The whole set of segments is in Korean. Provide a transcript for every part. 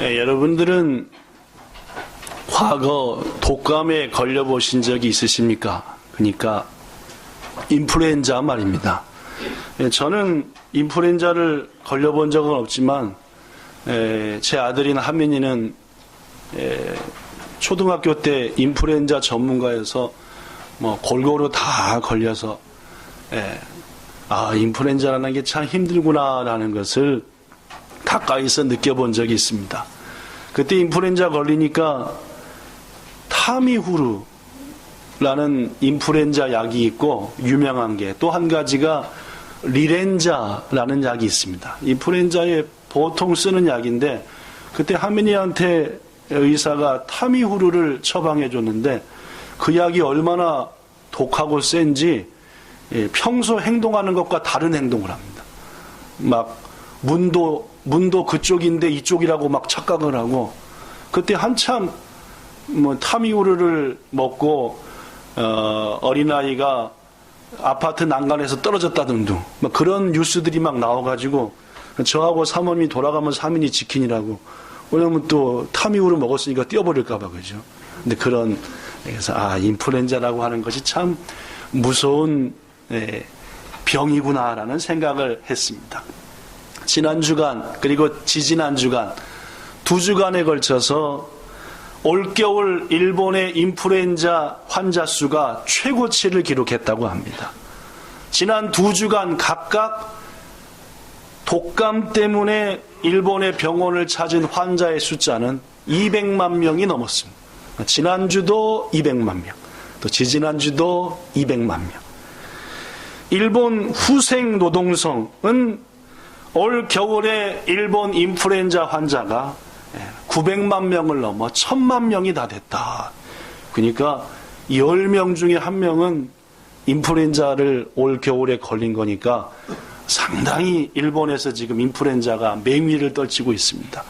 여러분들은 과거 독감에 걸려보신 적이 있으십니까? 그러니까 인플루엔자 말입니다. 저는 인플루엔자를 걸려본 적은 없지만 제 아들인 하민이는 초등학교 때 인플루엔자 전문가여서 골고루 다 걸려서 인플루엔자라는 게 참 힘들구나라는 것을 가까이서 느껴본 적이 있습니다. 그때 인플루엔자 걸리니까 타미후루라는 인플루엔자 약이 있고 유명한 게 또 한 가지가 리렌자라는 약이 있습니다. 인플루엔자에 보통 쓰는 약인데 그때 하민이한테 의사가 타미후루를 처방해 줬는데 그 약이 얼마나 독하고 센지 평소 행동하는 것과 다른 행동을 합니다. 막 문도 그쪽인데 이쪽이라고 막 착각을 하고 그때 한참 타미후루를 먹고 어린아이가 아파트 난간에서 떨어졌다는 등 그런 뉴스들이 막 나와가지고 저하고 사모님이 돌아가면 사민이 지킨이라고 왜냐면 또 타미후루 먹었으니까 뛰어버릴까봐 그죠. 근데 그래서 인플루엔자라고 하는 것이 참 무서운 병이구나라는 생각을 했습니다. 지난 주간 그리고 지지난 주간 2주간에 걸쳐서 올겨울 일본의 인플루엔자 환자 수가 최고치를 기록했다고 합니다. 지난 2주간 각각 독감 때문에 일본의 병원을 찾은 환자의 숫자는 200만 명이 넘었습니다. 지난주도 200만 명, 또 지지난주도 200만 명. 일본 후생 노동성은 올 겨울에 일본 인플루엔자 환자가 900만 명을 넘어 1000만 명이 다 됐다. 그러니까 10명 중에 1명은 인플루엔자를 올 겨울에 걸린 거니까 상당히 일본에서 지금 인플루엔자가 맹위를 떨치고 있습니다.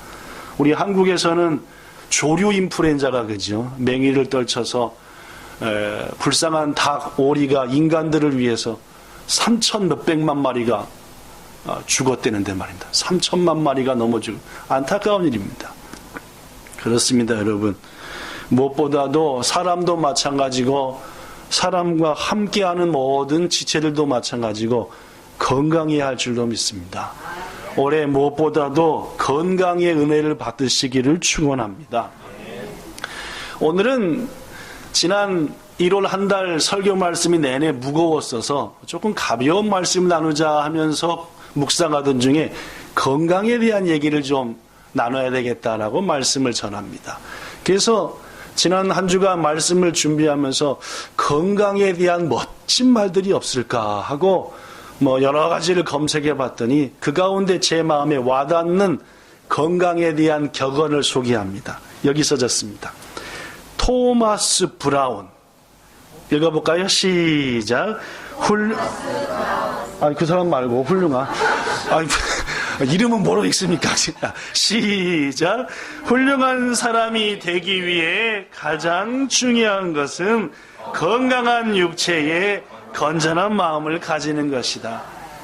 우리 한국에서는 조류 인플루엔자가 그죠. 맹위를 떨쳐서 불쌍한 닭, 오리가 인간들을 위해서 3천 몇백만 마리가 죽었다는데 말입니다. 3천만 마리가 넘어지고 안타까운 일입니다. 그렇습니다, 여러분. 무엇보다도 사람도 마찬가지고 사람과 함께하는 모든 지체들도 마찬가지고 건강해야 할 줄로 믿습니다. 올해 무엇보다도 건강의 은혜를 받으시기를 축원합니다. 오늘은 지난 1월 한 달 설교 말씀이 내내 무거웠어서 조금 가벼운 말씀 나누자 하면서 묵상하던 중에 건강에 대한 얘기를 좀 나눠야 되겠다라고 말씀을 전합니다. 그래서 지난 한 주간 말씀을 준비하면서 건강에 대한 멋진 말들이 없을까 하고 여러 가지를 검색해 봤더니 그 가운데 제 마음에 와닿는 건강에 대한 격언을 소개합니다. 여기 써졌습니다. 토마스 브라운. 읽어볼까요? 시작. 그 사람 말고 훌륭한. 이름은 뭐로 읽습니까? 시작. 훌륭한 사람이 되기 위해 가장 중요한 것은 건강한 육체에 건전한 마음을 가지는 것이다.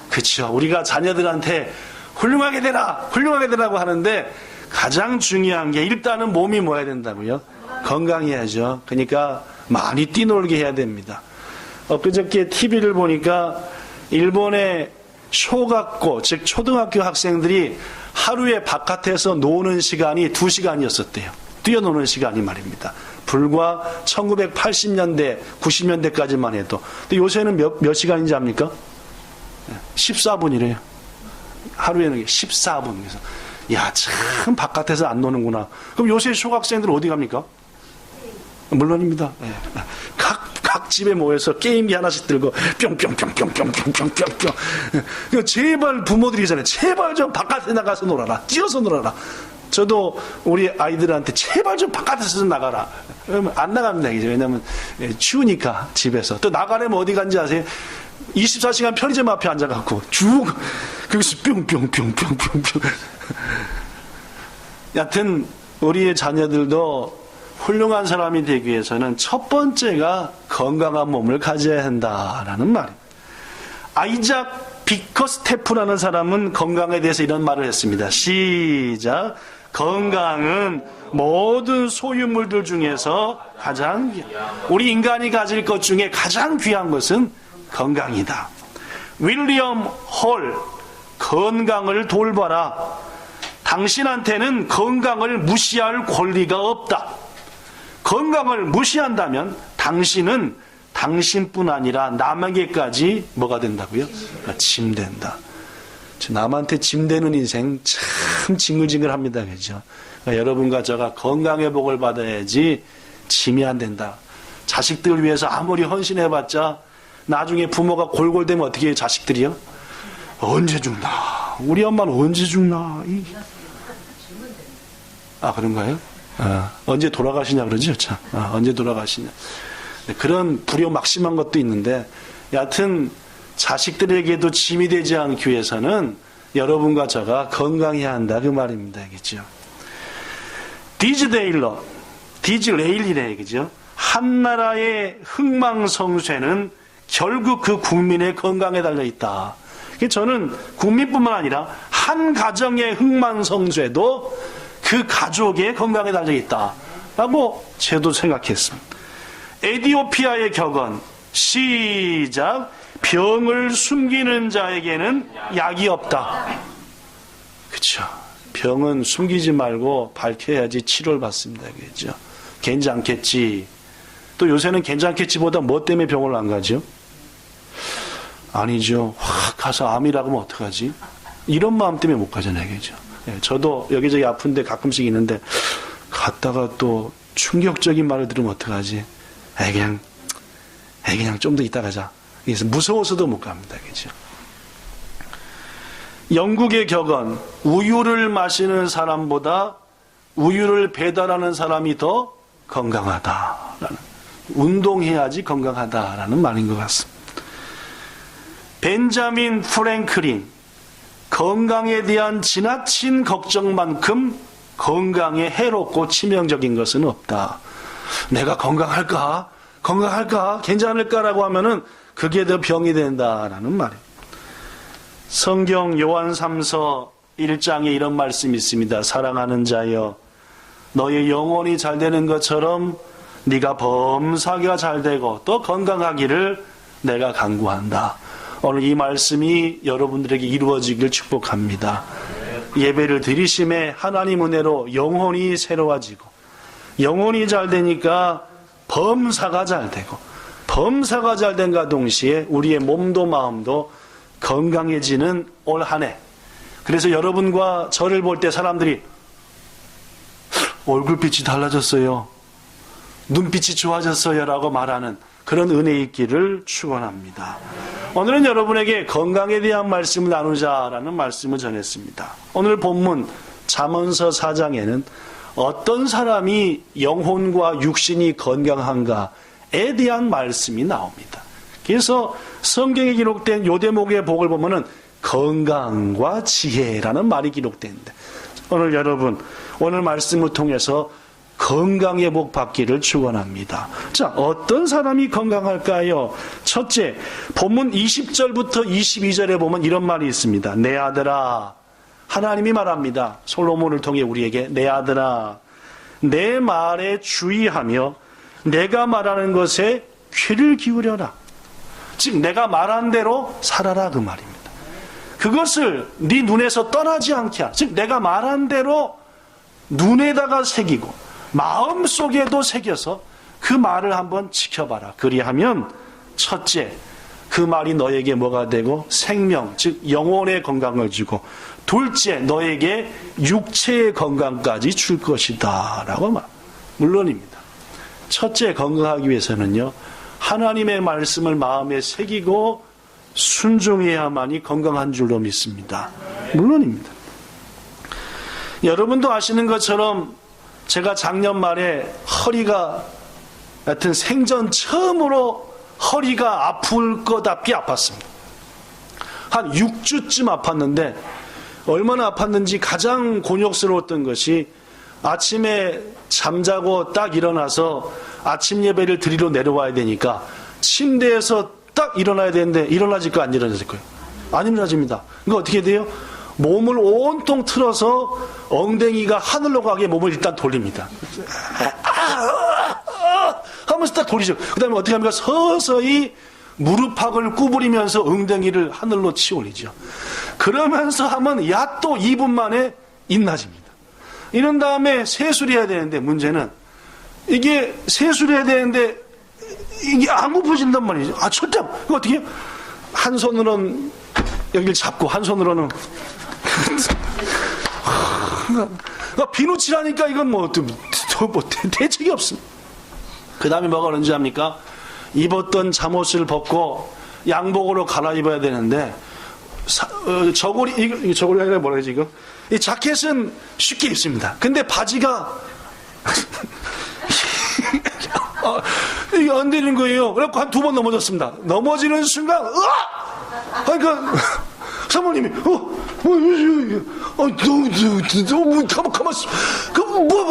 그렇죠. 우리가 자녀들한테 훌륭하게 되라, 훌륭하게 되라고 하는데 가장 중요한 게 일단은 몸이 뭐 해야 된다고요? 건강해야죠. 그러니까 많이 뛰놀게 해야 됩니다. 엊그저께 TV를 보니까 일본의 쇼각고, 즉 초등학교 학생들이 하루에 바깥에서 노는 시간이 2시간이었었대요. 뛰어노는 시간이 말입니다. 불과 1980년대, 90년대까지만 해도. 근데 요새는 몇 시간인지 압니까? 14분이래요. 하루에는 14분. 그래서 참 바깥에서 안 노는구나. 그럼 요새 초학생들은 어디 갑니까? 물론입니다. 각 집에 모여서 게임기 하나씩 들고 뿅뿅뿅뿅뿅뿅뿅뿅뿅. 제발 부모들이잖아요. 제발 좀 바깥에 나가서 놀아라. 뛰어서 놀아라. 저도 우리 아이들한테 제발 좀 바깥에서 나가라. 안 나갑니다. 왜냐면 추우니까 집에서. 또 나가려면 어디 간지 아세요? 24시간 편의점 앞에 앉아갖고 쭉 거기서 뿅뿅뿅뿅뿅뿅. 여하튼 우리의 자녀들도 훌륭한 사람이 되기 위해서는 첫 번째가 건강한 몸을 가져야 한다라는 말입니다. 아이작 비커스테프라는 사람은 건강에 대해서 이런 말을 했습니다. 시작. 건강은 모든 소유물들 중에서 가장 우리 인간이 가질 것 중에 가장 귀한 것은 건강이다. 윌리엄 홀, 건강을 돌봐라. 당신한테는 건강을 무시할 권리가 없다. 건강을 무시한다면 당신은 당신뿐 아니라 남에게까지 뭐가 된다고요? 짐 된다. 남한테 짐 되는 인생 참 징글징글합니다. 그죠? 그러니까 여러분과 저가 건강의 복을 받아야지 짐이 안 된다. 자식들을 위해서 아무리 헌신해봤자 나중에 부모가 골골대면 어떻게 해요? 자식들이요? 언제 죽나? 우리 엄마는 언제 죽나? 아, 그런가요? 언제 돌아가시냐 그러죠? 참. 언제 돌아가시냐. 그런 불효막심한 것도 있는데, 여하튼 자식들에게도 짐이 되지 않기 위해서는 여러분과 저가 건강해야 한다 그 말입니다. 그죠? 디즈레일리래 그죠? 한 나라의 흥망성쇠는 결국 그 국민의 건강에 달려 있다. 저는 국민뿐만 아니라 한 가정의 흥망성쇠도 그 가족의 건강에 달려 있다라고 저도 생각했습니다. 에티오피아의 격언 시작. 병을 숨기는 자에게는 약이 없다. 그렇죠. 병은 숨기지 말고 밝혀야지 치료를 받습니다. 그렇죠. 괜찮겠지. 또 요새는 괜찮겠지보다 뭐 때문에 병을 안 가죠? 아니죠. 확 가서 암이라고 하면 어떡하지? 이런 마음 때문에 못 가잖아요. 그죠? 저도 여기저기 아픈데 가끔씩 있는데 갔다가 또 충격적인 말을 들으면 어떡하지? 그냥 좀 더 이따 가자. 그래서 무서워서도 못 갑니다. 그죠? 영국의 격언, 우유를 마시는 사람보다 우유를 배달하는 사람이 더 건강하다라는, 운동해야지 건강하다라는 말인 것 같습니다. 벤자민 프랭클린, 건강에 대한 지나친 걱정만큼 건강에 해롭고 치명적인 것은 없다. 내가 건강할까? 괜찮을까라고 하면은 그게 더 병이 된다라는 말이에요. 성경 요한 3서 1장에 이런 말씀이 있습니다. 사랑하는 자여, 너의 영혼이 잘 되는 것처럼 네가 범사가 잘 되고 또 건강하기를 내가 간구한다. 오늘 이 말씀이 여러분들에게 이루어지길 축복합니다. 예배를 드리심에 하나님 은혜로 영혼이 새로워지고, 영혼이 잘 되니까 범사가 잘 되고, 범사가 잘 된과 동시에 우리의 몸도 마음도 건강해지는 올 한 해. 그래서 여러분과 저를 볼 때 사람들이 얼굴빛이 달라졌어요, 눈빛이 좋아졌어요 라고 말하는 그런 은혜 있기를 축원합니다. 오늘은 여러분에게 건강에 대한 말씀을 나누자라는 말씀을 전했습니다. 오늘 본문 잠언서 4장에는 어떤 사람이 영혼과 육신이 건강한가에 대한 말씀이 나옵니다. 그래서 성경에 기록된 요 대목의 복을 보면은 건강과 지혜라는 말이 기록되는데, 오늘 여러분 오늘 말씀을 통해서 건강의 복 받기를 축원합니다. 자, 어떤 사람이 건강할까요? 첫째, 본문 20절부터 22절에 보면 이런 말이 있습니다. 내 아들아, 하나님이 말합니다. 솔로몬을 통해 우리에게, 내 아들아, 내 말에 주의하며 내가 말하는 것에 귀를 기울여라. 즉 내가 말한 대로 살아라 그 말입니다. 그것을 네 눈에서 떠나지 않게 하라. 즉 내가 말한 대로 눈에다가 새기고 마음속에도 새겨서 그 말을 한번 지켜봐라. 그리하면 첫째, 그 말이 너에게 뭐가 되고 생명, 즉 영혼의 건강을 주고, 둘째, 너에게 육체의 건강까지 줄 것이다 라고 말. 물론입니다. 첫째, 건강하기 위해서는요, 하나님의 말씀을 마음에 새기고 순종해야만이 건강한 줄로 믿습니다. 물론입니다. 여러분도 아시는 것처럼 제가 작년 말에 허리가, 하여튼 생전 처음으로 허리가 아플 것답게 아팠습니다. 한 6주쯤 아팠는데, 얼마나 아팠는지 가장 곤욕스러웠던 것이 아침에 잠자고 딱 일어나서 아침 예배를 드리러 내려와야 되니까 침대에서 딱 일어나야 되는데 일어나질 거 안 일어나질 거예요. 안 일어나집니다. 그러니까 어떻게 돼요? 몸을 온통 틀어서 엉덩이가 하늘로 가게 몸을 일단 돌립니다. 하면서 딱 돌리죠. 그 다음에 어떻게 합니까? 서서히 무릎팍을 구부리면서 엉덩이를 하늘로 치어 올리죠. 그러면서 하면 야 또 2분 만에 인나집니다. 이런 다음에 세수를 해야 되는데 문제는 이게 세수를 해야 되는데 이게 안 굽어진단 말이죠. 첫째 그거 어떻게 해요? 한 손으로는 여기를 잡고 한 손으로는 비누칠하니까 이건 뭐 대책이 없습니다. 그 다음에 뭐가 그런지 합니까? 입었던 잠옷을 벗고 양복으로 갈아입어야 되는데 저고리가 아니라 뭐라 해야지 이거? 이 자켓은 쉽게 입습니다. 근데 바지가 이게 안 되는 거예요. 그래갖고 한 2번 넘어졌습니다. 넘어지는 순간 그러니까 사모님이 너무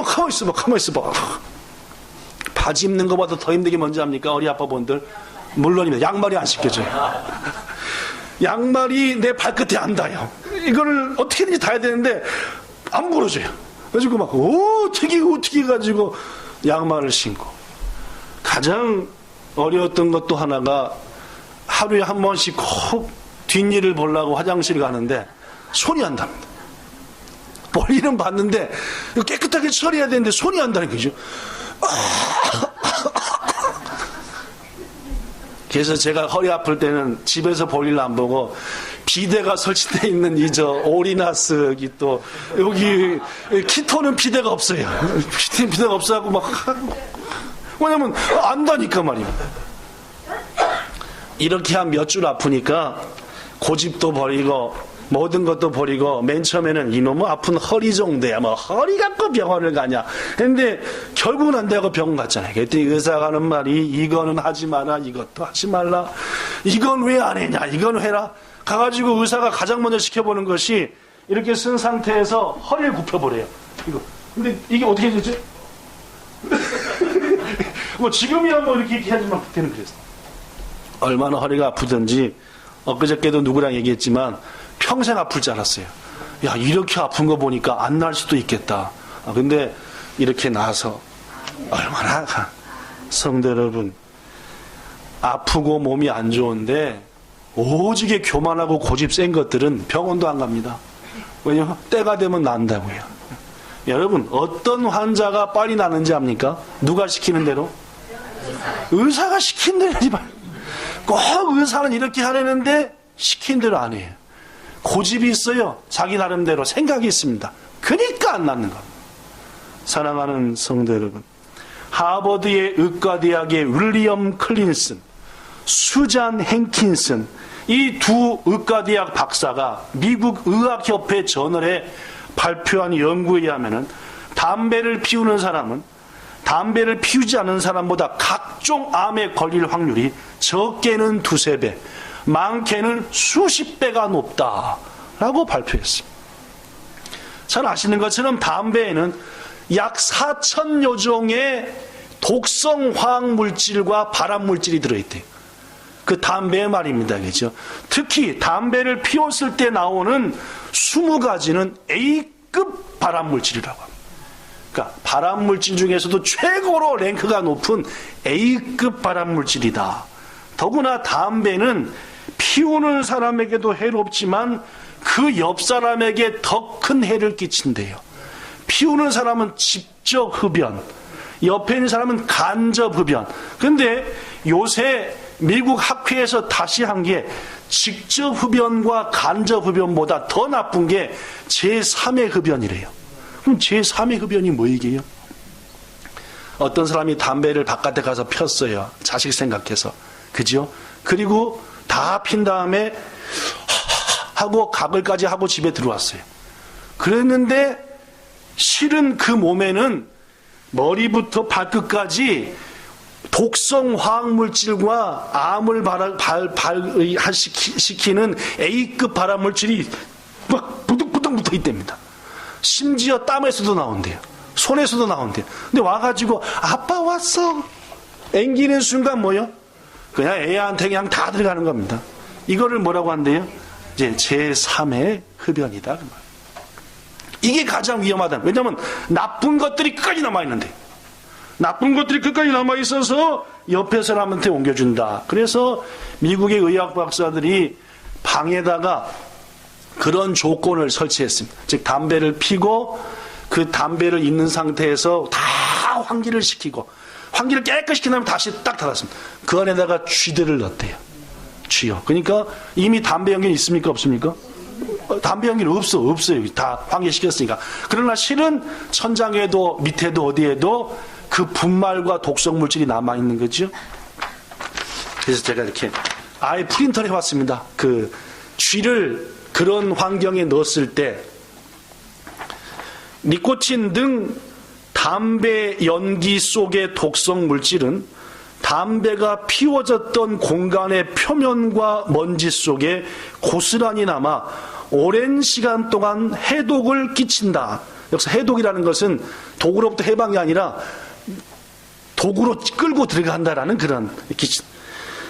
가만 있어봐. 바지 입는 것보다 더 힘든 게 뭔지 압니까? 어리 아빠분들 물론입니다. 양말이 안 신겨져요. 양말이 내 발끝에 안 닿아요. 이거를 어떻게든지 닿아야 되는데 안 부러져요. 그래가지고 막 어떻게 가지고 양말을 신고. 가장 어려웠던 것도 하나가 하루에 한 번씩 꼭 뒷일을 보려고 화장실 가는데 손이 안 닿습니다. 볼일은 봤는데 깨끗하게 처리해야 되는데 손이 안 닿는 거죠. 그래서 제가 허리 아플 때는 집에서 볼일 안 보고 비데가 설치되어 있는 오리나스 여기 키토는 비데가 없어요. 비데가 없어갖고 막 왜냐면 안다니까 말이야. 이렇게 한 몇 줄 아프니까 고집도 버리고 모든 것도 버리고 맨 처음에는 이놈의 아픈 허리 정도야 뭐 허리 갖고 병원을 가냐 근데 결국은 안 되고 병원 갔잖아요. 그랬더니 의사가 하는 말이 이거는 하지 마라 이것도 하지 말라 이건 왜 안 했냐 이건 해라 가가지고 의사가 가장 먼저 시켜보는 것이 이렇게 쓴 상태에서 허리를 굽혀버려요. 이거 근데 이게 어떻게 되지? 뭐 지금이야 뭐 이렇게 하지만 그때는 그랬어. 얼마나 허리가 아프든지 엊그저께도 누구랑 얘기했지만 평생 아플 줄 알았어요. 야 이렇게 아픈 거 보니까 안 날 수도 있겠다. 근데 이렇게 나서 얼마나 성도 여러분 아프고 몸이 안 좋은데 오지게 교만하고 고집 센 것들은 병원도 안 갑니다. 왜냐면 때가 되면 난다고요. 여러분 어떤 환자가 빨리 나는지 압니까? 누가 시키는 대로? 의사가 시킨 대로 하지 말고 꼭 의사는 이렇게 하려는데 시킨 대로 안 해요. 고집이 있어요. 자기 나름대로 생각이 있습니다. 그러니까 안 낫는 겁니다. 사랑하는 성도 여러분, 하버드의 의과대학의 윌리엄 클린슨, 수잔 행킨슨 이 두 의과대학 박사가 미국 의학협회 저널에 발표한 연구에 의하면 담배를 피우는 사람은 담배를 피우지 않는 사람보다 각종 암에 걸릴 확률이 적게는 2~3배 많게는 수십 배가 높다라고 발표했습니다. 잘 아시는 것처럼 담배에는 약 4,000여 종의 독성 화학물질과 발암물질이 들어있대요. 그 담배의 말입니다. 그죠? 특히 담배를 피웠을 때 나오는 20가지는 A급 발암물질이라고 합니다. 그러니까 발암물질 중에서도 최고로 랭크가 높은 A급 발암물질이다. 더구나 담배는 피우는 사람에게도 해롭지만 그 옆 사람에게 더 큰 해를 끼친대요. 피우는 사람은 직접 흡연, 옆에 있는 사람은 간접 흡연. 근데 요새 미국 학회에서 다시 한 게 직접 흡연과 간접 흡연보다 더 나쁜 게 제3의 흡연이래요. 그럼 제3의 흡연이 뭐이게요? 어떤 사람이 담배를 바깥에 가서 폈어요. 자식 생각해서. 그죠? 그리고 다 핀 다음에 하고 가글까지 하고 집에 들어왔어요. 그랬는데 실은 그 몸에는 머리부터 발끝까지 독성 화학물질과 암을 발시키는 A급 발암물질이 막 부득부득 붙어 있답니다. 심지어 땀에서도 나온대요. 손에서도 나온대요. 근데 와가지고 아빠 왔어 앵기는 순간 뭐요? 그냥 애한테 그냥 다 들어가는 겁니다. 이거를 뭐라고 한대요? 이제 제3의 흡연이다. 이게 가장 위험하다. 왜냐하면 나쁜 것들이 끝까지 남아있는데, 나쁜 것들이 끝까지 남아있어서 옆에 사람한테 옮겨준다. 그래서 미국의 의학 박사들이 방에다가 그런 조건을 설치했습니다. 즉 담배를 피고 그 담배를 있는 상태에서 다 환기를 시키고, 환기를 깨끗이 시킨 다음에 다시 딱 닫았습니다. 그 안에다가 쥐들을 넣었대요. 쥐요. 그러니까 이미 담배 연기는 있습니까? 없습니까? 담배 연기는 없어요. 다 환기시켰으니까. 그러나 실은 천장에도 밑에도 어디에도 그 분말과 독성 물질이 남아있는 거죠. 그래서 제가 이렇게 아예 프린터를 해봤습니다. 그 쥐를 그런 환경에 넣었을 때 니코틴 등 담배 연기 속의 독성 물질은 담배가 피워졌던 공간의 표면과 먼지 속에 고스란히 남아 오랜 시간 동안 해독을 끼친다. 여기서 해독이라는 것은 독으로부터 해방이 아니라 독으로 끌고 들어간다라는 그런 기침.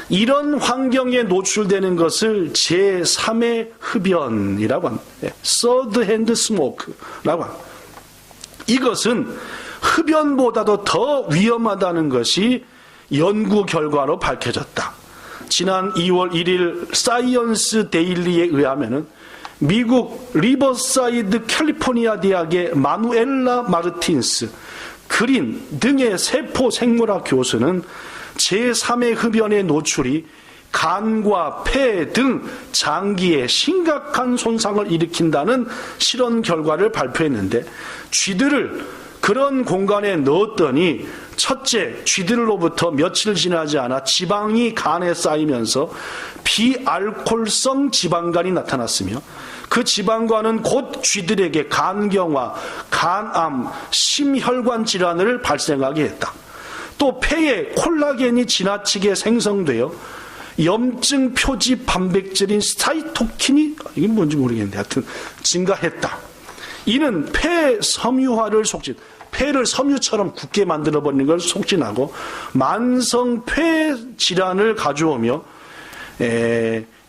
이런 환경에 노출되는 것을 제3의 흡연이라고 합니다. Third hand smoke라고 합니다. 이것은 흡연보다도 더 위험하다는 것이 연구 결과로 밝혀졌다. 지난 2월 1일 사이언스 데일리에 의하면 미국 리버사이드 캘리포니아 대학의 마누엘라 마르틴스, 그린 등의 세포 생물학 교수는 제3의 흡연의 노출이 간과 폐 등 장기에 심각한 손상을 일으킨다는 실험 결과를 발표했는데, 쥐들을 그런 공간에 넣었더니 첫째, 쥐들로부터 며칠 지나지 않아 지방이 간에 쌓이면서 비알코올성 지방간이 나타났으며, 그 지방간은 곧 쥐들에게 간경화, 간암, 심혈관 질환을 발생하게 했다. 또 폐에 콜라겐이 지나치게 생성되어 염증 표지 단백질인 사이토킨이, 이게 뭔지 모르겠는데 하여튼 증가했다. 이는 폐 섬유화를 촉진, 폐를 섬유처럼 굳게 만들어버리는 걸 촉진하고 만성 폐 질환을 가져오며,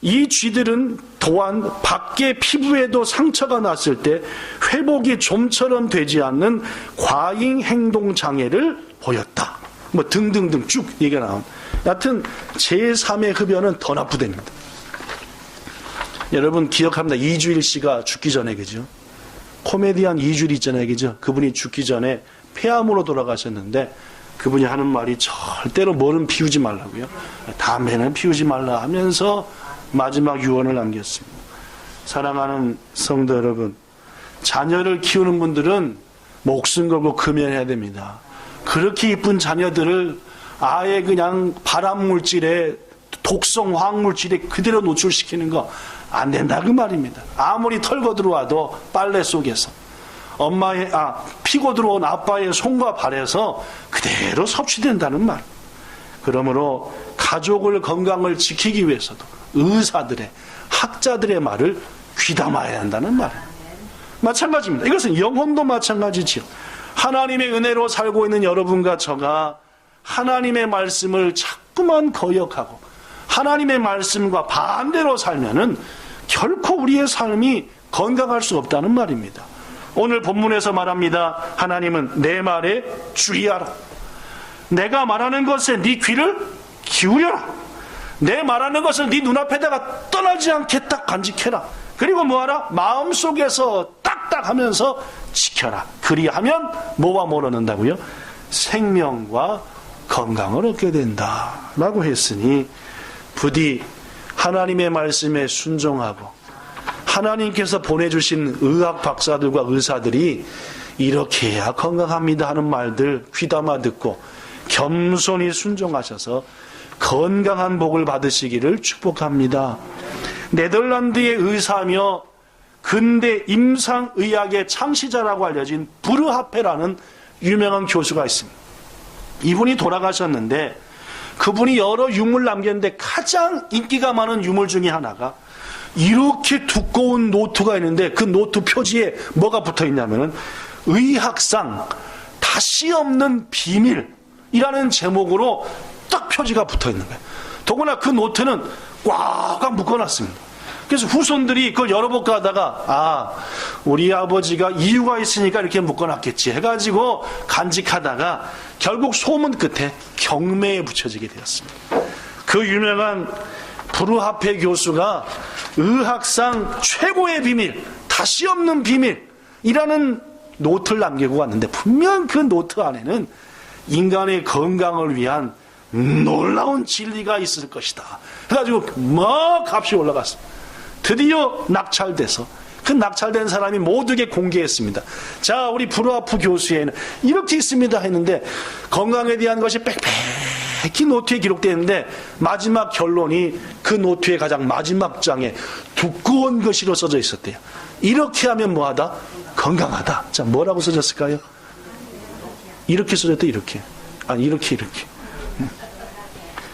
이 쥐들은 또한 밖에 피부에도 상처가 났을 때 회복이 좀처럼 되지 않는 과잉 행동 장애를 보였다. 뭐 등등등 쭉 얘기가 나옵니다. 여하튼 제3의 흡연은 더 나쁘답니다. 여러분 기억합니다. 이주일 씨가 죽기 전에, 그죠? 코미디언 이주일 있잖아요, 그죠? 그분이 죽기 전에 폐암으로 돌아가셨는데 그분이 하는 말이 절대로 뭐는 피우지 말라고요. 담배는 피우지 말라 하면서 마지막 유언을 남겼습니다. 사랑하는 성도 여러분, 자녀를 키우는 분들은 목숨 걸고 금연해야 됩니다. 그렇게 이쁜 자녀들을 아예 그냥 발암물질에 독성 화학물질에 그대로 노출시키는 거 안 된다 그 말입니다. 아무리 털고 들어와도 빨래 속에서 피고 들어온 아빠의 손과 발에서 그대로 섭취된다는 말. 그러므로 가족을 건강을 지키기 위해서도 의사들의, 학자들의 말을 귀담아야 한다는 말입니다. 마찬가지입니다. 이것은 영혼도 마찬가지지요. 하나님의 은혜로 살고 있는 여러분과 저가 하나님의 말씀을 자꾸만 거역하고 하나님의 말씀과 반대로 살면은 결코 우리의 삶이 건강할 수 없다는 말입니다. 오늘 본문에서 말합니다. 하나님은 내 말에 주의하라. 내가 말하는 것에 네 귀를 기울여라. 내 말하는 것을 네 눈앞에다가 떠나지 않게 딱 간직해라. 그리고 뭐하라? 마음속에서 딱딱 하면서 지켜라. 그리하면 뭐와 뭘 얻는다고요? 생명과 건강을 얻게 된다라고 했으니 부디 하나님의 말씀에 순종하고 하나님께서 보내주신 의학 박사들과 의사들이 이렇게 해야 건강합니다 하는 말들 귀담아 듣고 겸손히 순종하셔서 건강한 복을 받으시기를 축복합니다. 네덜란드의 의사며 근대 임상의학의 창시자라고 알려진 브르하페라는 유명한 교수가 있습니다. 이분이 돌아가셨는데 그분이 여러 유물 남겼는데 가장 인기가 많은 유물 중에 하나가 이렇게 두꺼운 노트가 있는데 그 노트 표지에 뭐가 붙어 있냐면은 의학상 다시 없는 비밀이라는 제목으로 딱 표지가 붙어 있는 거예요. 더구나 그 노트는 꽉 묶어놨습니다. 그래서 후손들이 그걸 열어볼까 하다가 우리 아버지가 이유가 있으니까 이렇게 묶어놨겠지 해가지고 간직하다가 결국 소문 끝에 경매에 붙여지게 되었습니다. 그 유명한 브루하페 교수가 의학상 최고의 비밀, 다시 없는 비밀이라는 노트를 남기고 왔는데 분명 그 노트 안에는 인간의 건강을 위한 놀라운 진리가 있을 것이다 해가지고 막 값이 올라갔습니다. 드디어 낙찰돼서 그 낙찰된 사람이 모두에게 공개했습니다. 자, 우리 브루하프 교수에는 이렇게 있습니다 했는데 건강에 대한 것이 빽빽히 노트에 기록되어 있는데 마지막 결론이 그 노트의 가장 마지막 장에 두꺼운 글씨로 써져 있었대요. 이렇게 하면 뭐하다? 건강하다. 자, 뭐라고 써졌을까요? 이렇게 써졌대. 이렇게. 아니, 이렇게.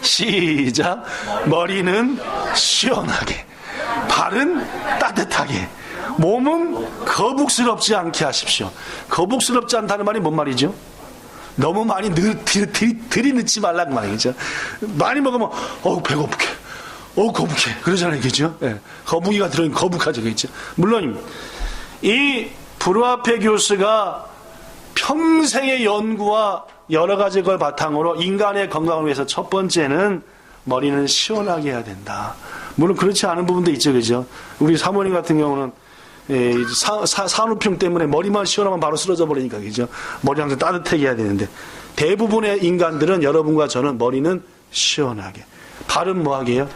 시작. 머리는 시원하게, 발은 따뜻하게, 몸은 거북스럽지 않게 하십시오. 거북스럽지 않다는 말이 뭔 말이죠? 너무 많이 들이넣지 말라는 말이죠. 많이 먹으면 배고프게, 거북해 그러잖아요, 그죠? 네. 거북이가 들어있는 거북하죠, 그죠? 물론 이 브루하페 교수가 평생의 연구와 여러 가지 걸 바탕으로 인간의 건강을 위해서 첫 번째는 머리는 시원하게 해야 된다. 물론 그렇지 않은 부분도 있죠, 그죠? 우리 사모님 같은 경우는 산후병 때문에 머리만 시원하면 바로 쓰러져 버리니까, 그죠? 머리 항상 따뜻하게 해야 되는데 대부분의 인간들은 여러분과 저는 머리는 시원하게, 발은 뭐하게 해요?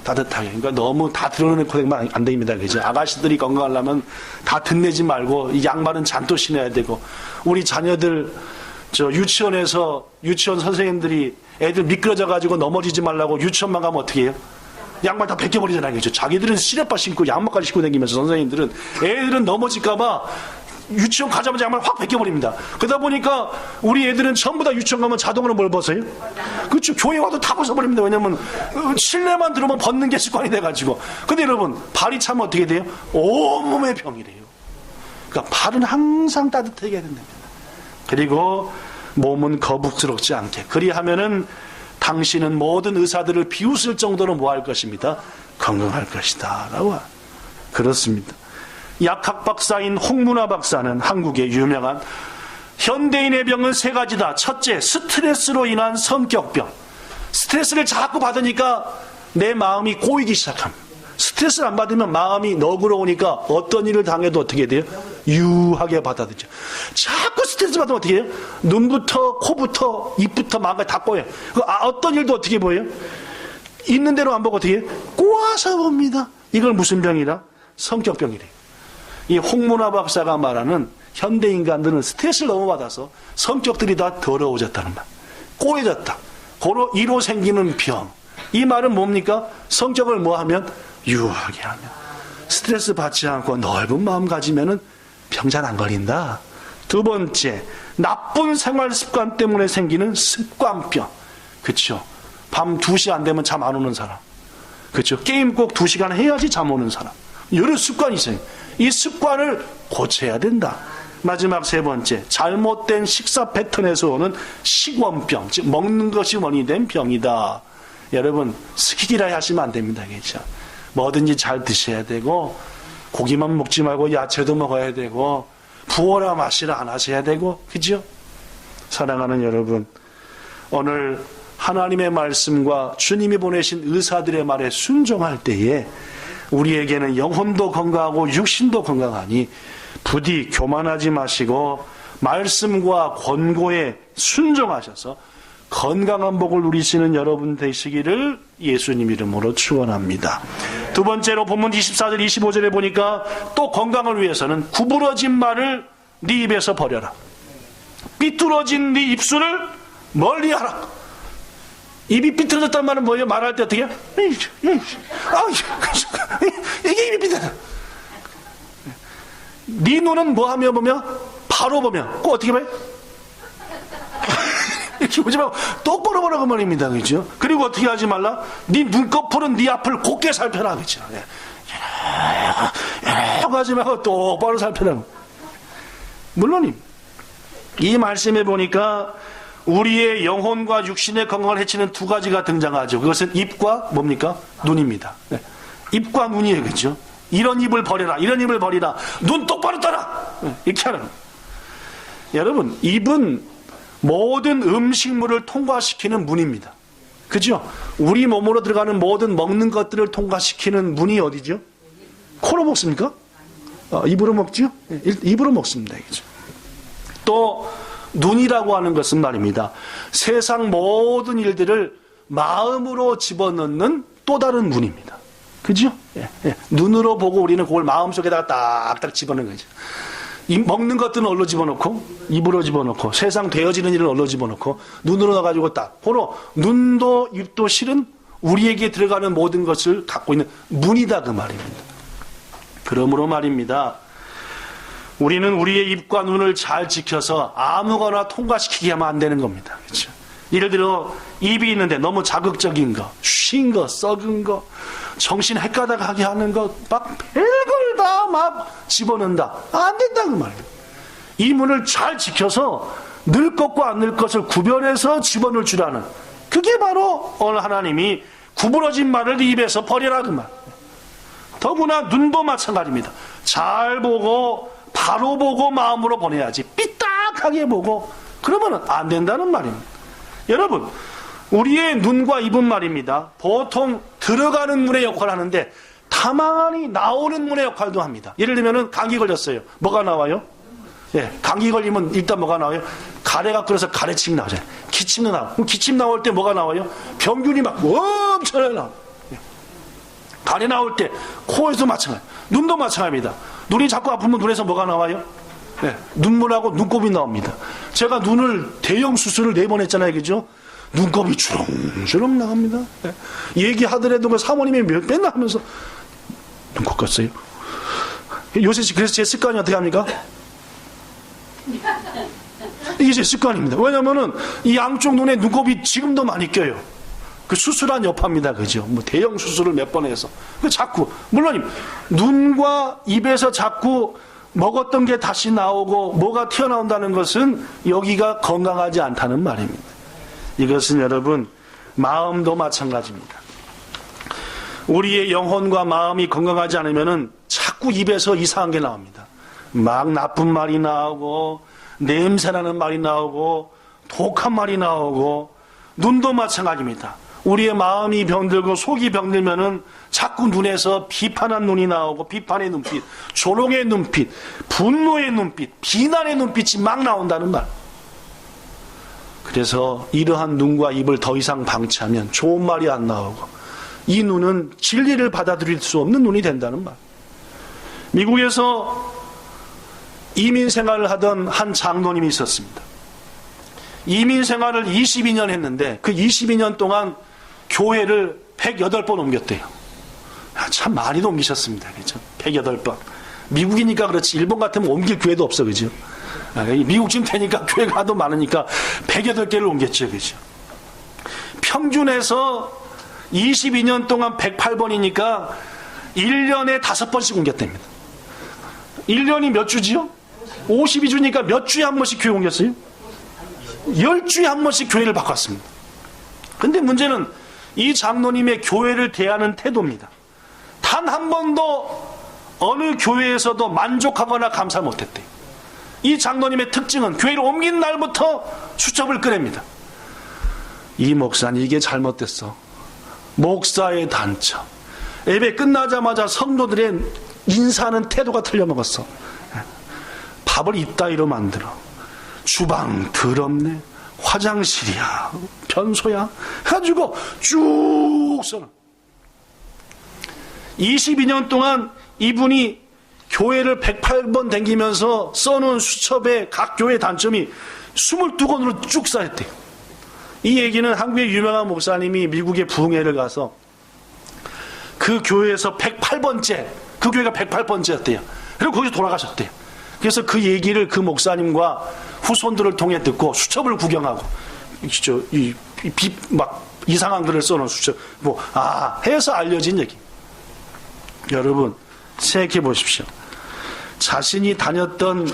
따뜻하게. 그러니까 너무 다 드러내는 코딩만 안 됩니다, 그죠? 아가씨들이 건강하려면 다 덧내지 말고 이 양말은 잔뜩 신어야 되고, 우리 자녀들 유치원에서 유치원 선생님들이 애들 미끄러져 가지고 넘어지지 말라고 유치원만 가면 어떻게 해요? 양말 다 벗겨버리잖아요, 그죠? 자기들은 시레빠 신고 양말까지 신고 다니면서 선생님들은 애들은 넘어질까봐 유치원 가자마자 양말 확 벗겨버립니다. 그러다 보니까 우리 애들은 전부 다 유치원 가면 자동으로 뭘 벗어요? 그렇죠. 교회 와도 다 벗어버립니다. 왜냐면 실내만 들어오면 벗는 게 습관이 돼가지고. 근데 여러분, 발이 차면 어떻게 돼요? 온몸의 병이래요. 그러니까 발은 항상 따뜻하게 해야 된답니다. 그리고 몸은 거북스럽지 않게. 그리하면은 당신은 모든 의사들을 비웃을 정도로 뭐 할 것입니다? 건강할 것이다 라고. 그렇습니다. 약학 박사인 홍문화 박사는 한국의 유명한 현대인의 병은 세 가지다. 첫째, 스트레스로 인한 성격병. 스트레스를 자꾸 받으니까 내 마음이 꼬이기 시작합니다. 스트레스를 안 받으면 마음이 너그러우니까 어떤 일을 당해도 어떻게 돼요? 유하게 받아들이죠. 자꾸 스트레스 받으면 어떻게 해요? 눈부터 코부터 입부터 마음까지 다 꼬여요. 어떤 일도 어떻게 보여요? 있는 대로 안 보고 어떻게 해요? 꼬아서 봅니다. 이걸 무슨 병이라? 성격병이래요. 이 홍문화 박사가 말하는 현대 인간들은 스트레스를 너무 받아서 성격들이 다 더러워졌다는 말. 꼬여졌다. 이로 생기는 병. 이 말은 뭡니까? 성격을 뭐 하면? 유하게 하면. 스트레스 받지 않고 넓은 마음 가지면은 병 잘 안 걸린다. 두 번째, 나쁜 생활 습관 때문에 생기는 습관병. 그렇죠? 밤 2시 안 되면 잠 안 오는 사람. 그렇죠? 게임 꼭 2시간 해야지 잠 오는 사람. 여러 습관이 있어요. 이 습관을 고쳐야 된다. 마지막 세 번째, 잘못된 식사 패턴에서 오는 식원병, 즉 먹는 것이 원인이 된 병이다. 여러분, 스키기라 하시면 안 됩니다. 그렇죠? 뭐든지 잘 드셔야 되고, 고기만 먹지 말고 야채도 먹어야 되고, 부어라 마시라 안 하셔야 되고, 그죠? 사랑하는 여러분, 오늘 하나님의 말씀과 주님이 보내신 의사들의 말에 순종할 때에 우리에게는 영혼도 건강하고 육신도 건강하니 부디 교만하지 마시고 말씀과 권고에 순종하셔서 건강한 복을 누리시는 여러분 되시기를 예수님 이름으로 축원합니다. 두 번째로 본문 24절 25절에 보니까 또 건강을 위해서는 구부러진 말을 네 입에서 버려라. 삐뚤어진 네 입술을 멀리하라. 입이 삐뚤어졌단 말은 뭐예요? 말할 때 어떻게 해요? 이게 입이 삐뚤어져. 네 눈은 뭐 하며 보면? 바로 보면. 꼭 어떻게 봐요? 이렇게 보지 말고 똑바로 보라고 말입니다. 그죠? 그리고 어떻게 하지 말라? 네 눈꺼풀은 네 앞을 곱게 살펴라. 그죠? 이러고 하지 말고 똑바로 살펴라. 물론 이 말씀에 보니까 우리의 영혼과 육신의 건강을 해치는 두 가지가 등장하죠. 그것은 입과 뭡니까? 눈입니다. 네. 입과 눈이에요. 그죠? 이런 입을 버려라. 이런 입을 버리라. 눈 똑바로 떠라. 이렇게 하는 거예요. 여러분, 입은 모든 음식물을 통과시키는 문입니다. 그죠? 우리 몸으로 들어가는 모든 먹는 것들을 통과시키는 문이 어디죠? 코로 먹습니까? 입으로 먹죠? 입으로 먹습니다. 그죠? 또 눈이라고 하는 것은 말입니다. 세상 모든 일들을 마음으로 집어넣는 또 다른 문입니다. 그죠? 눈으로 보고 우리는 그걸 마음속에다가 딱딱 집어넣는 거죠. 먹는 것들은 얼로 집어넣고, 입으로 집어넣고, 세상 되어지는 일은 얼로 집어넣고, 눈으로 넣어가지고 딱. 바로 눈도 입도 실은 우리에게 들어가는 모든 것을 갖고 있는 문이다, 그 말입니다. 그러므로 말입니다. 우리는 우리의 입과 눈을 잘 지켜서 아무거나 통과시키게 하면 안 되는 겁니다. 그렇죠? 예를 들어 입이 있는데 너무 자극적인 거, 쉰 거, 썩은 거, 정신 헷가닥하게 하는 거, 막 별걸 다 막 집어넣는다. 안 된다 그 말이에요. 이 문을 잘 지켜서 늘 것과 안 늘 것을 구별해서 집어넣을 줄 아는, 그게 바로 오늘 하나님이 구부러진 말을 입에서 버려라 그 말. 더구나 눈도 마찬가지입니다. 잘 보고 바로 보고 마음으로 보내야지 삐딱하게 보고 그러면 안 된다는 말입니다. 여러분, 우리의 눈과 입은 말입니다. 보통 들어가는 문의 역할을 하는데 다만이 나오는 문의 역할도 합니다. 예를 들면 감기 걸렸어요. 뭐가 나와요? 감기 걸리면 일단 뭐가 나와요? 가래가 끓어서 가래침이 나오잖아요. 기침도 나와요. 그럼 기침 나올 때 뭐가 나와요? 병균이 막 엄청나게 나와요. 가래 나올 때 코에서 마찬가지, 눈도 마찬가지입니다. 눈이 자꾸 아프면 눈에서 뭐가 나와요? 눈물하고 눈곱이 나옵니다. 제가 눈을 대형 수술을 4번 했잖아요. 그죠? 눈곱이 주렁주렁 나갑니다. 얘기하더라도 그 사모님이 맨날 하면서 눈곱 깠어요. 요새 그래서 제 습관이 어떻게 합니까? 이게 제 습관입니다. 왜냐면은 이 양쪽 눈에 눈곱이 지금도 많이 껴요. 그 수술한 여파입니다. 그죠? 뭐 대형 수술을 몇 번 해서. 자꾸, 물론 눈과 입에서 자꾸 먹었던 게 다시 나오고 뭐가 튀어나온다는 것은 여기가 건강하지 않다는 말입니다. 이것은 여러분, 마음도 마찬가지입니다. 우리의 영혼과 마음이 건강하지 않으면은 자꾸 입에서 이상한 게 나옵니다. 막 나쁜 말이 나오고, 냄새나는 말이 나오고, 독한 말이 나오고, 눈도 마찬가지입니다. 우리의 마음이 병들고 속이 병들면은 자꾸 눈에서 비판한 눈이 나오고, 비판의 눈빛, 조롱의 눈빛, 분노의 눈빛, 비난의 눈빛이 막 나온다는 말. 그래서 이러한 눈과 입을 더 이상 방치하면 좋은 말이 안 나오고, 이 눈은 진리를 받아들일 수 없는 눈이 된다는 말. 미국에서 이민 생활을 하던 한 장로님이 있었습니다. 이민 생활을 22년 했는데 그 22년 동안 교회를 108번 옮겼대요. 참 많이도 옮기셨습니다. 그렇죠? 108번. 미국이니까 그렇지 일본 같으면 옮길 교회도 없어. 그죠? 미국쯤 되니까 교회가 하도 많으니까 108개를 옮겼죠. 그죠? 평균에서 22년 동안 108번이니까 1년에 5번씩 옮겼답니다. 1년이 몇 주지요? 52주니까 몇 주에 한 번씩 교회 옮겼어요? 10주에 한 번씩 교회를 바꿨습니다. 근데 문제는 이 장로님의 교회를 대하는 태도입니다. 단 한 번도 어느 교회에서도 만족하거나 감사 못했대요. 이 장로님의 특징은 교회를 옮긴 날부터 수첩을 꺼냅니다. 이 목사님 이게 잘못됐어. 목사의 단점. 예배 끝나자마자 성도들의 인사하는 태도가 틀려먹었어. 밥을 이따위로 만들어. 주방 더럽네. 화장실이야. 변소야. 해가지고 쭉 써놔. 22년 동안 이분이 교회를 108번 다니면서 써놓은 수첩에 각 교회 단점이 22권으로 쭉 쌓였대요. 이 얘기는 한국의 유명한 목사님이 미국의 부흥회를 가서 그 교회에서 108번째, 그 교회가 108번째였대요. 그리고 거기서 돌아가셨대요. 그래서 그 얘기를 그 목사님과 후손들을 통해 듣고 수첩을 구경하고, 막 이상한 글을 써놓은 수첩, 해서 알려진 얘기. 여러분, 생각해 보십시오. 자신이 다녔던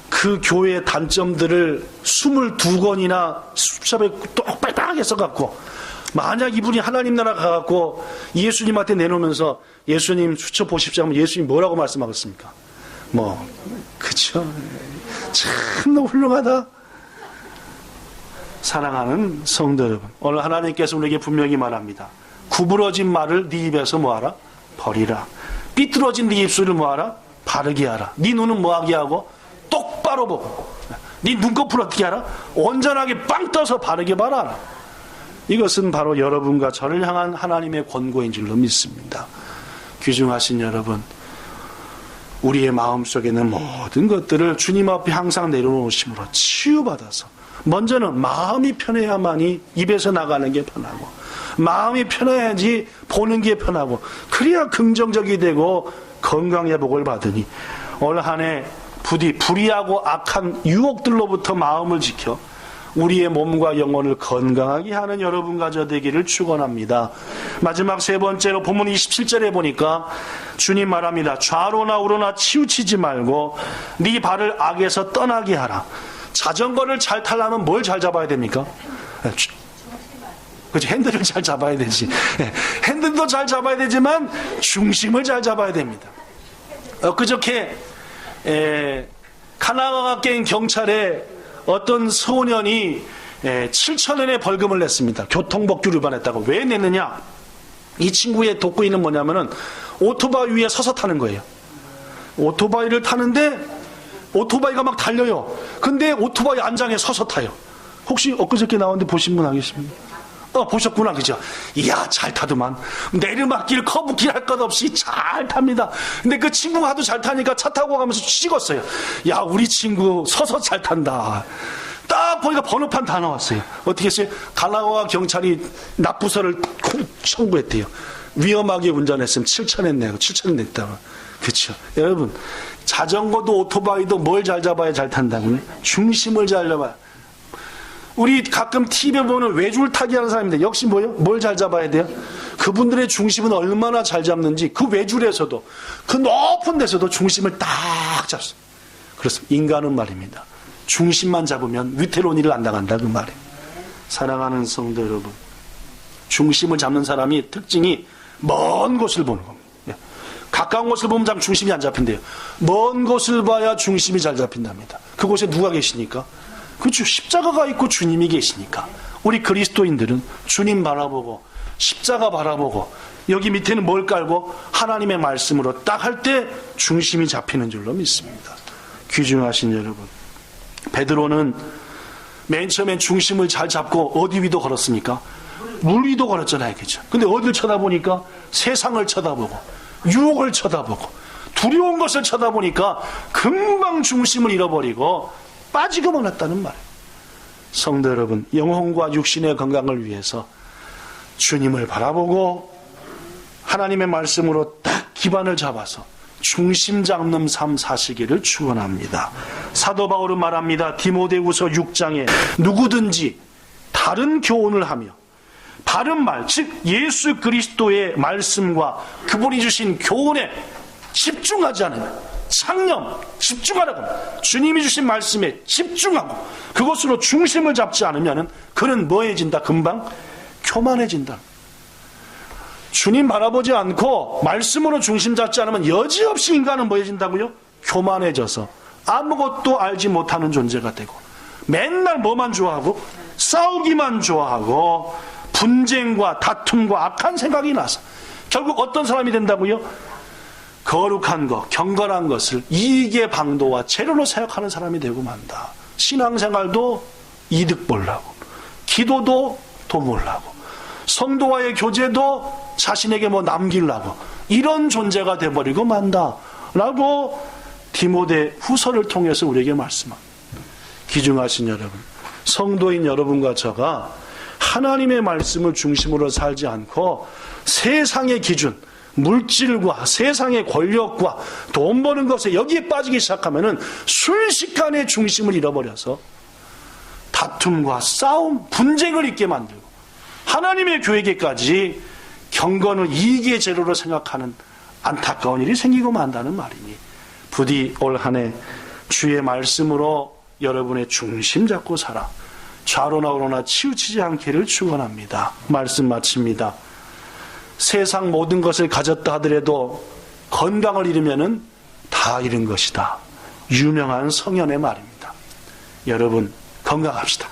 그 교회의 단점들을 22권이나 수첩에 똑딱하게 써갖고 만약 이분이 하나님 나라 가갖고 예수님한테 내놓으면서 예수님 수첩 보십시오 하면 예수님 뭐라고 말씀하겠습니까? 그쵸? 참 훌륭하다. 사랑하는 성도 여러분, 오늘 하나님께서 우리에게 분명히 말합니다. 구부러진 말을 네 입에서 뭐하라? 버리라. 삐뚤어진 네 입술을 뭐하라? 바르게 하라. 네 눈은 뭐하게 하고? 똑바로 보고. 네 눈꺼풀 어떻게 하라? 온전하게 빵 떠서 바르게 봐라. 이것은 바로 여러분과 저를 향한 하나님의 권고인 줄로 믿습니다. 귀중하신 여러분, 우리의 마음속에 있는 모든 것들을 주님 앞에 항상 내려놓으심으로 치유받아서 먼저는 마음이 편해야만이 입에서 나가는 게 편하고, 마음이 편해야지 보는 게 편하고, 그래야 긍정적이 되고 건강 회복을 받으니 올 한 해 부디 불의하고 악한 유혹들로부터 마음을 지켜 우리의 몸과 영혼을 건강하게 하는 여러분과 저 되기를 축원합니다. 마지막 세 번째로 본문 27절에 보니까 주님 말합니다. 좌로나 우로나 치우치지 말고 네 발을 악에서 떠나게 하라. 자전거를 잘 타려면 뭘 잘 잡아야 됩니까? 그렇지, 핸들을 잘 잡아야 되지. 핸들도 잘 잡아야 되지만 중심을 잘 잡아야 됩니다. 그저께 카나가게인 경찰에 어떤 소년이 7,000원의 벌금을 냈습니다. 교통법규를 위반했다고. 왜 냈느냐? 이 친구의 독구이는 뭐냐면은 오토바이 위에 서서 타는 거예요. 오토바이를 타는데 오토바이가 막 달려요. 근데 오토바이 안장에 서서 타요. 혹시 엊그저께 나왔는데 보신 분 안 계십니까? 보셨구나, 그죠? 이야, 잘 타더만. 내리막길, 커브길 할 것 없이 잘 탑니다. 근데 그 친구가 하도 잘 타니까 차 타고 가면서 찍었어요. 야, 우리 친구 서서 잘 탄다. 딱 보니까 번호판 다 나왔어요. 어떻게 했어요? 가나와 경찰이 납부서를 청구했대요. 위험하게 운전했으면 7,000원 내고 7,000원 냈다고. 그렇죠. 여러분, 자전거도 오토바이도 뭘 잘 잡아야 잘 탄다고요? 중심을 잘 잡아야. 우리 가끔 TV에 보는 외줄타기 하는 사람인데 역시 뭐예요? 뭘 잘 잡아야 돼요? 그분들의 중심은 얼마나 잘 잡는지 그 외줄에서도 그 높은 데서도 중심을 딱 잡습니다. 그렇습니다. 인간은 말입니다. 중심만 잡으면 위태로운 일을 안 당한다 그 말이에요. 사랑하는 성도 여러분, 중심을 잡는 사람이 특징이 먼 곳을 보는 겁니다. 가까운 곳을 보면 참 중심이 안 잡힌대요. 먼 곳을 봐야 중심이 잘 잡힌답니다. 그곳에 누가 계시니까? 그렇죠. 십자가가 있고 주님이 계시니까. 우리 그리스도인들은 주님 바라보고 십자가 바라보고 여기 밑에는 뭘 깔고 하나님의 말씀으로 딱 할 때 중심이 잡히는 줄로 믿습니다. 귀중하신 여러분, 베드로는 맨 처음엔 중심을 잘 잡고 어디 위도 걸었습니까? 물 위도 걸었잖아요. 그죠? 근데 어딜 쳐다보니까 세상을 쳐다보고 유혹을 쳐다보고 두려운 것을 쳐다보니까 금방 중심을 잃어버리고 빠지고 말았다는 말이에요. 성도 여러분, 영혼과 육신의 건강을 위해서 주님을 바라보고 하나님의 말씀으로 딱 기반을 잡아서 중심 잡는 삶 사시기를 축원합니다. 사도 바울은 말합니다. 디모데후서 6장에 누구든지 다른 교훈을 하며 바른 말, 즉 예수 그리스도의 말씀과 그분이 주신 교훈에 집중하지 않으면, 창념, 집중하라고 주님이 주신 말씀에 집중하고 그것으로 중심을 잡지 않으면 그는 뭐해진다? 금방 교만해진다. 주님 바라보지 않고 말씀으로 중심 잡지 않으면 여지없이 인간은 뭐해진다고요? 교만해져서 아무것도 알지 못하는 존재가 되고 맨날 뭐만 좋아하고? 싸우기만 좋아하고 분쟁과 다툼과 악한 생각이 나서 결국 어떤 사람이 된다고요? 거룩한 것, 경건한 것을 이익의 방도와 재료로 생각하는 사람이 되고 만다. 신앙생활도 이득 보려고, 기도도 돈 벌려고, 성도와의 교제도 자신에게 뭐 남기려고, 이런 존재가 돼버리고 만다 라고 디모데 후서를 통해서 우리에게 말씀합니다. 귀중하신 여러분, 성도인 여러분과 저가 하나님의 말씀을 중심으로 살지 않고 세상의 기준, 물질과 세상의 권력과 돈 버는 것에 여기에 빠지기 시작하면은 순식간에 중심을 잃어버려서 다툼과 싸움, 분쟁을 있게 만들고 하나님의 교회에게까지 경건을 이익의 재료로 생각하는 안타까운 일이 생기고 만다는 말이니 부디 올 한 해 주의 말씀으로 여러분의 중심 잡고 살아 좌로나 우로나 치우치지 않기를 축원합니다. 말씀 마칩니다. 세상 모든 것을 가졌다 하더라도 건강을 잃으면은 다 잃은 것이다. 유명한 성현의 말입니다. 여러분 건강합시다.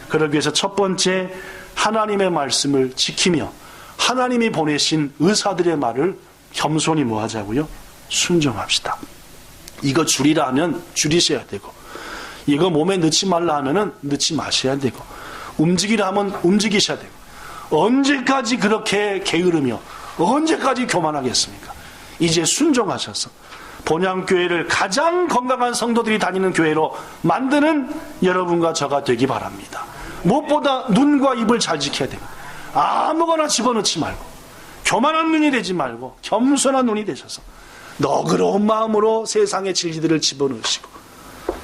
그러기 위해서 첫 번째 하나님의 말씀을 지키며 하나님이 보내신 의사들의 말을 겸손히 뭐 하자고요? 순종합시다. 이거 줄이라 하면 줄이셔야 되고, 이거 몸에 넣지 말라 하면은 넣지 마셔야 되고, 움직이라 하면 움직이셔야 되고, 언제까지 그렇게 게으르며 언제까지 교만하겠습니까? 이제 순종하셔서 본향교회를 가장 건강한 성도들이 다니는 교회로 만드는 여러분과 저가 되기 바랍니다. 무엇보다 눈과 입을 잘 지켜야 됩니다. 아무거나 집어넣지 말고, 교만한 눈이 되지 말고 겸손한 눈이 되셔서 너그러운 마음으로 세상의 진리들을 집어넣으시고,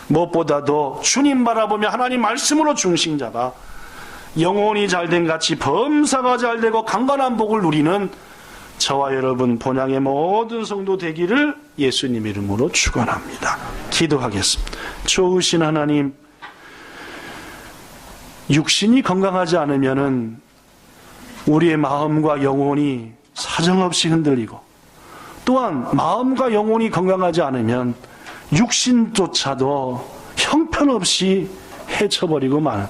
무엇보다도 주님 바라보며 하나님 말씀으로 중심 잡아 영혼이 잘된 같이 범사가 잘되고 강건한 복을 누리는 저와 여러분 본향의 모든 성도 되기를 예수님 이름으로 축원합니다. 기도하겠습니다. 좋으신 하나님, 육신이 건강하지 않으면은 우리의 마음과 영혼이 사정없이 흔들리고, 또한 마음과 영혼이 건강하지 않으면 육신조차도 형편없이 헤쳐버리고 마는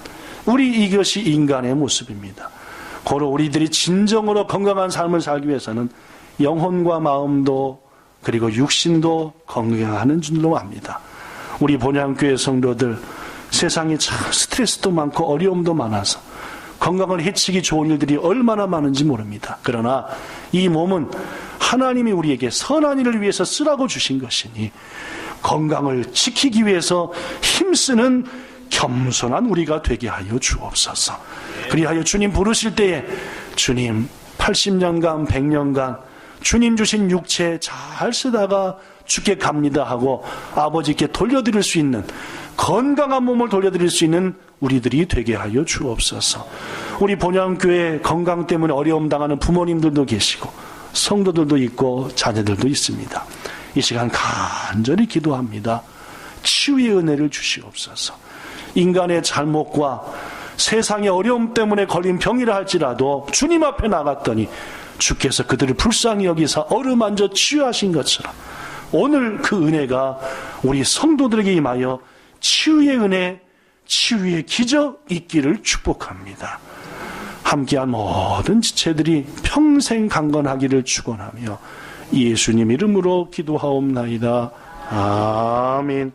이것이 인간의 모습입니다. 고로 우리들이 진정으로 건강한 삶을 살기 위해서는 영혼과 마음도 그리고 육신도 건강하는 줄로 압니다. 우리 본향교회 성도들, 세상에 참 스트레스도 많고 어려움도 많아서 건강을 해치기 좋은 일들이 얼마나 많은지 모릅니다. 그러나 이 몸은 하나님이 우리에게 선한 일을 위해서 쓰라고 주신 것이니 건강을 지키기 위해서 힘쓰는 겸손한 우리가 되게 하여 주옵소서. 그리하여 주님 부르실 때에 주님 80년간 100년간 주님 주신 육체 잘 쓰다가 주께 갑니다 하고 아버지께 돌려드릴 수 있는 건강한 몸을 돌려드릴 수 있는 우리들이 되게 하여 주옵소서. 우리 본향교회 건강 때문에 어려움 당하는 부모님들도 계시고 성도들도 있고 자녀들도 있습니다. 이 시간 간절히 기도합니다. 치유의 은혜를 주시옵소서. 인간의 잘못과 세상의 어려움 때문에 걸린 병이라 할지라도 주님 앞에 나갔더니 주께서 그들을 불쌍히 여기사 어루만져 치유하신 것처럼 오늘 그 은혜가 우리 성도들에게 임하여 치유의 은혜, 치유의 기적 있기를 축복합니다. 함께한 모든 지체들이 평생 강건하기를 축원하며 예수님 이름으로 기도하옵나이다. 아멘.